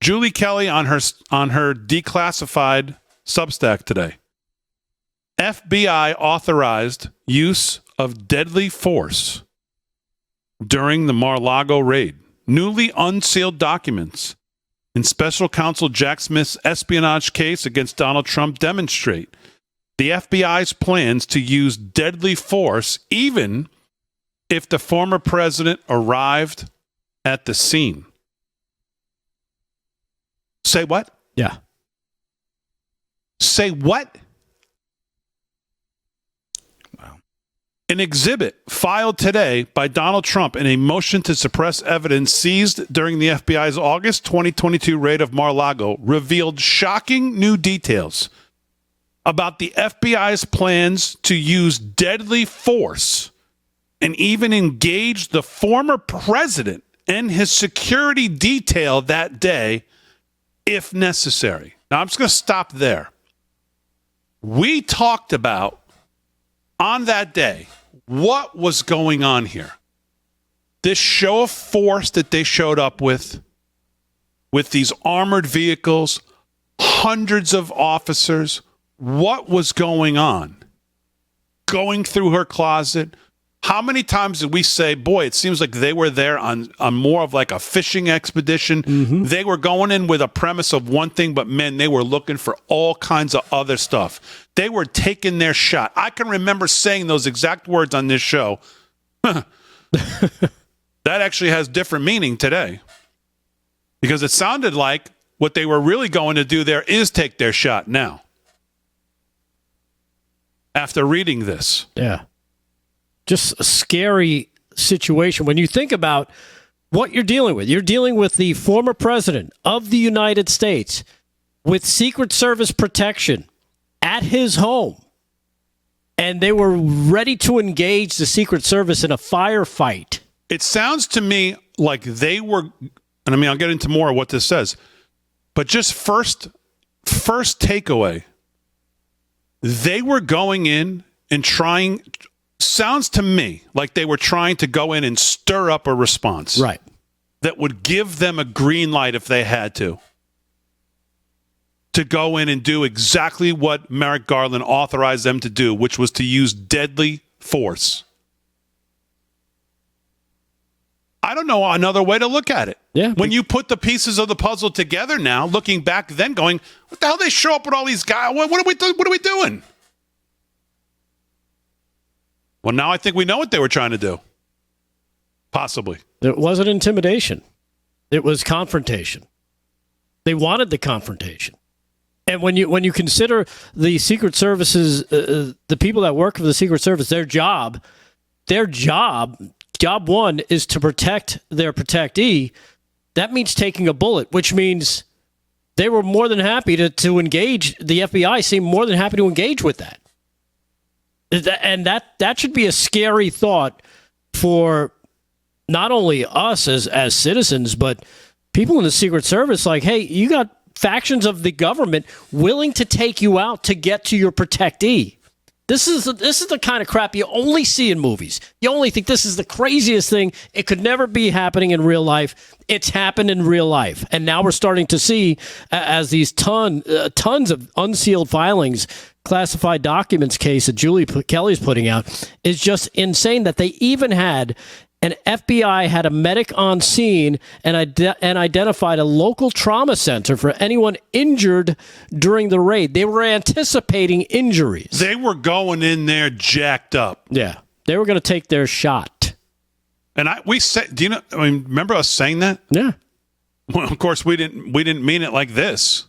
Julie Kelly on her declassified Substack today. FBI authorized use of deadly force during the Mar-a-Lago raid. Newly unsealed documents in special counsel Jack Smith's espionage case against Donald Trump demonstrate the FBI's plans to use deadly force even if the former president arrived at the scene. Say what? Yeah. Say what? Wow. An exhibit filed today by Donald Trump in a motion to suppress evidence seized during the FBI's August 2022 raid of Mar-a-Lago revealed shocking new details about the FBI's plans to use deadly force and even engage the former president and his security detail that day if necessary. Now, I'm just going to stop there. We talked about on that day what was going on here. This show of force that they showed up with these armored vehicles, hundreds of officers. What was going on? Going through her closet. How many times did we say, boy, it seems like they were there on more of like a fishing expedition. Mm-hmm. They were going in with a premise of one thing, but man, they were looking for all kinds of other stuff. They were taking their shot. I can remember saying those exact words on this show. That actually has different meaning today. Because it sounded like what they were really going to do there is take their shot now. After reading this. Yeah. Just a scary situation when you think about what you're dealing with. You're dealing with the former president of the United States with Secret Service protection at his home. And they were ready to engage the Secret Service in a firefight. It sounds to me like they were, and I mean, I'll get into more of what this says, but just first takeaway, they were going in and trying. Sounds to me like they were trying to go in and stir up a response. Right. That would give them a green light if they had to go in and do exactly what Merrick Garland authorized them to do, which was to use deadly force. I don't know another way to look at it. Yeah. When you put the pieces of the puzzle together now, looking back then going, what the hell they show up with all these guys? What are we doing? Well, now I think we know what they were trying to do. Possibly. It wasn't intimidation. It was confrontation. They wanted the confrontation. And when you consider the Secret Service's, the people that work for the Secret Service, their job one is to protect their protectee. That means taking a bullet, which means they were more than happy to engage. The FBI seemed more than happy to engage with that. And that should be a scary thought for not only us as citizens, but people in the Secret Service. Like, hey, you got factions of the government willing to take you out to get to your protectee. This is the kind of crap you only see in movies. You only think this is the craziest thing. It could never be happening in real life. It's happened in real life. And now we're starting to see, as these tons of unsealed filings, classified documents case that Julie Kelly's putting out, is just insane that they even had an FBI had a medic on scene and identified a local trauma center for anyone injured during the raid. They were anticipating injuries. They were going in there jacked up. Yeah, they were going to take their shot. And we said, do you know? I mean, remember us saying that? Yeah. Well, of course we didn't mean it like this.